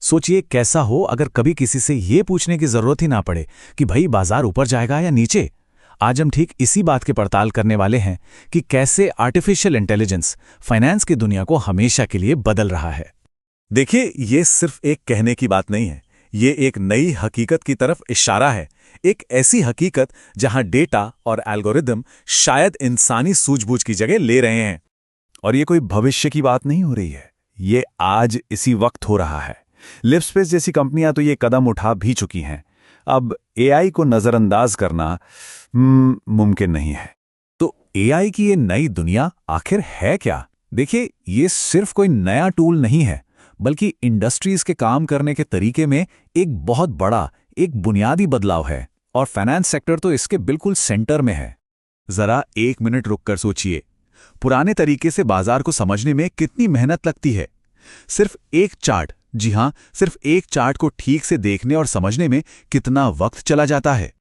सोचिए कैसा हो अगर कभी किसी से ये पूछने की जरूरत ही ना पड़े कि भाई बाजार ऊपर जाएगा या नीचे। आज हम ठीक इसी बात की पड़ताल करने वाले हैं कि कैसे आर्टिफिशियल इंटेलिजेंस फाइनेंस की दुनिया को हमेशा के लिए बदल रहा है। देखिए, ये सिर्फ एक कहने की बात नहीं है, ये एक नई हकीकत की तरफ इशारा है। एक ऐसी हकीकत जहां डेटा और एल्गोरिदम शायद इंसानी सूझबूझ की जगह ले रहे हैं। और ये कोई भविष्य की बात नहीं हो रही है, ये आज इसी वक्त हो रहा है। लिपस्पेस जैसी कंपनियां तो ये कदम उठा भी चुकी हैं। अब एआई को नजरअंदाज करना मुमकिन नहीं है। तो एआई की ये नई दुनिया आखिर है क्या? देखिए, ये सिर्फ कोई नया टूल नहीं है, बल्कि इंडस्ट्रीज के काम करने के तरीके में एक बहुत बड़ा, एक बुनियादी बदलाव है। और फाइनेंस सेक्टर तो इसके बिल्कुल सेंटर में है। जरा एक मिनट रुककर सोचिए, पुराने तरीके से बाजार को समझने में कितनी मेहनत लगती है। सिर्फ एक चार्ट, जी हां, सिर्फ एक चार्ट को ठीक से देखने और समझने में कितना वक्त चला जाता है।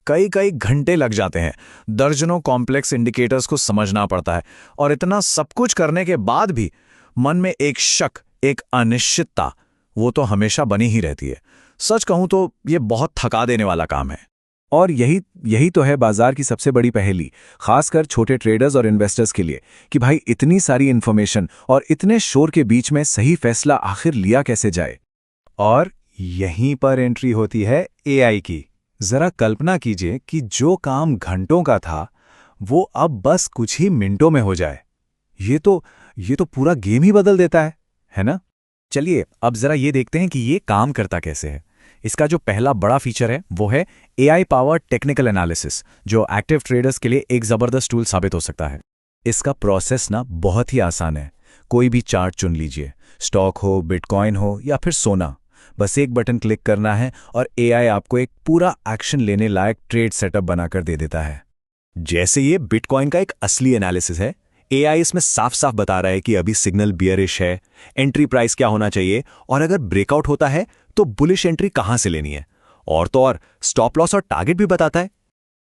कई कई घंटे लग जाते हैं। दर्जनों कॉम्प्लेक्स इंडिकेटर्स को समझना पड़ता है। और इतना सब कुछ करने के बाद भी मन में एक शक, एक अनिश्चितता, वो तो हमेशा बनी ही रहती है। सच कहूं तो ये बहुत थका देने वाला काम है। और यही तो है बाजार की सबसे बड़ी पहेली, खासकर छोटे ट्रेडर्स और इन्वेस्टर्स के लिए, कि भाई इतनी सारी इन्फॉर्मेशन और इतने शोर के बीच में सही फैसला आखिर लिया कैसे जाए। और यहीं पर एंट्री होती है एआई की। जरा कल्पना कीजिए कि जो काम घंटों का था वो अब बस कुछ ही मिनटों में हो जाए। ये तो पूरा गेम ही बदल देता है ना? चलिए अब जरा ये देखते हैं कि ये काम करता कैसे है। इसका जो पहला बड़ा फीचर है वो है एआई पावर्ड टेक्निकल एनालिसिस, जो एक्टिव ट्रेडर्स के लिए एक जबरदस्त टूल साबित हो सकता है। इसका प्रोसेस ना बहुत ही आसान है। कोई भी चार्ट चुन लीजिए, स्टॉक हो, बिटकॉइन हो या फिर सोना। बस एक बटन क्लिक करना है और एआई आपको एक पूरा एक्शन लेने लायक ट्रेड सेटअप बनाकर दे देता है। जैसे ये बिटकॉइन का एक असली एनालिसिस है। एआई इसमें साफ साफ बता रहा है कि अभी सिग्नल बियरिश है, एंट्री प्राइस क्या होना चाहिए, और अगर ब्रेकआउट होता है तो बुलिश एंट्री कहां से लेनी है। और तो और स्टॉप लॉस और टारगेट भी बताता है।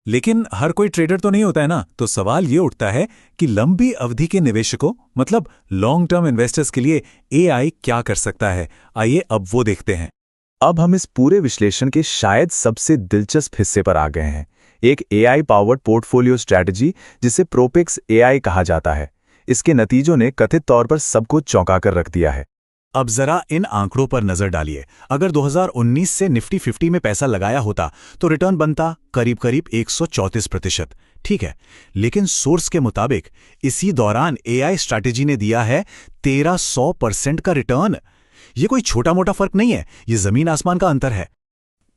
लेकिन हर कोई ट्रेडर तो नहीं होता है ना, तो सवाल ये उठता है कि लंबी अवधि के निवेशकों, मतलब लॉन्ग टर्म इन्वेस्टर्स के लिए एआई क्या कर सकता है। आइए अब वो देखते हैं। अब हम इस पूरे विश्लेषण के शायद सबसे दिलचस्प हिस्से पर आ गए हैं, एक एआई पावर्ड पोर्टफोलियो स्ट्रैटेजी जिसे प्रोपेक्स एआई कहा जाता है। इसके नतीजों ने कथित तौर पर सबको चौंका कर रख दिया है। अब जरा इन आंकड़ों पर नजर डालिए। अगर 2019 से निफ्टी 50 में पैसा लगाया होता तो रिटर्न बनता करीब करीब 134%। ठीक है, लेकिन सोर्स के मुताबिक इसी दौरान एआई स्ट्रैटेजी ने दिया है 1300% का रिटर्न। ये कोई छोटा मोटा फर्क नहीं है, ये जमीन आसमान का अंतर है।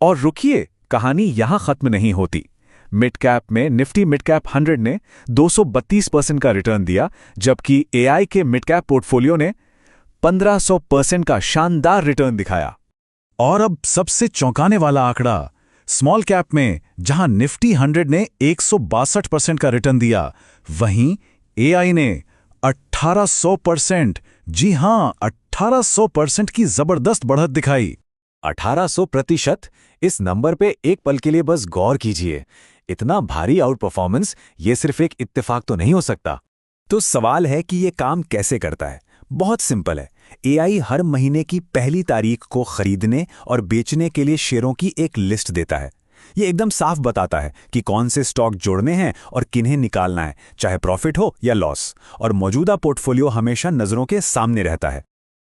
और रुकिए, कहानी यहां खत्म नहीं होती। मिड कैप में निफ्टी मिड कैप 100 ने 232% का रिटर्न दिया, जबकि एआई के मिड कैप पोर्टफोलियो ने 1500% का शानदार रिटर्न दिखाया। और अब सबसे चौंकाने वाला आंकड़ा, स्मॉल कैप में जहां निफ्टी 100 ने 162% का रिटर्न दिया, वहीं एआई ने 1800%, जी हां 1800% की जबरदस्त बढ़त दिखाई। 1800%? इस नंबर पे एक पल के लिए बस गौर कीजिए। इतना भारी आउट परफॉर्मेंस ये सिर्फ एक इत्तेफाक तो नहीं हो सकता। तो सवाल है कि ये काम कैसे करता है। बहुत सिंपल है। एआई हर महीने की पहली तारीख को खरीदने और बेचने के लिए शेयरों की एक लिस्ट देता है। ये एकदम साफ बताता है कि कौन से स्टॉक जोड़ने हैं और किन्हें निकालना है, चाहे प्रॉफिट हो या लॉस। और मौजूदा पोर्टफोलियो हमेशा नजरों के सामने रहता है।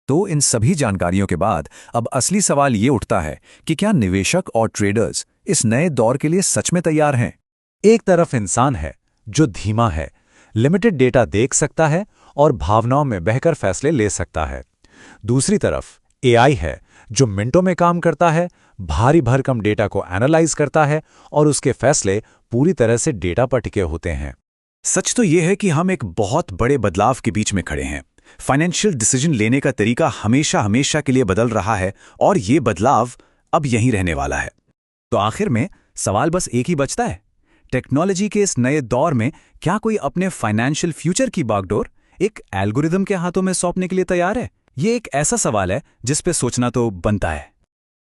तो इन सभी जानकारियों के बाद अब असली सवाल ये उठता है कि क्या निवेशक और ट्रेडर्स इस नए दौर के लिए सच में तैयार हैं? एक तरफ इंसान है जो धीमा है, लिमिटेड डेटा देख सकता है और भावनाओं में बहकर फैसले ले सकता है। दूसरी तरफ एआई है जो मिनटों में काम करता है, भारी भरकम डेटा को एनालाइज करता है और उसके फैसले पूरी तरह से डेटा पर टिके होते हैं। सच तो यह है कि हम एक बहुत बड़े बदलाव के बीच में खड़े हैं। फाइनेंशियल डिसीजन लेने का तरीका हमेशा हमेशा के लिए बदल रहा है और ये बदलाव अब यहीं रहने वाला है। तो आखिर में सवाल बस एक ही बचता है, टेक्नोलॉजी के इस नए दौर में क्या कोई अपने फाइनेंशियल फ्यूचर की बागडोर एक एल्गोरिदम के हाथों में सौंपने के लिए तैयार है? ये एक ऐसा सवाल है जिस पे सोचना तो बनता है।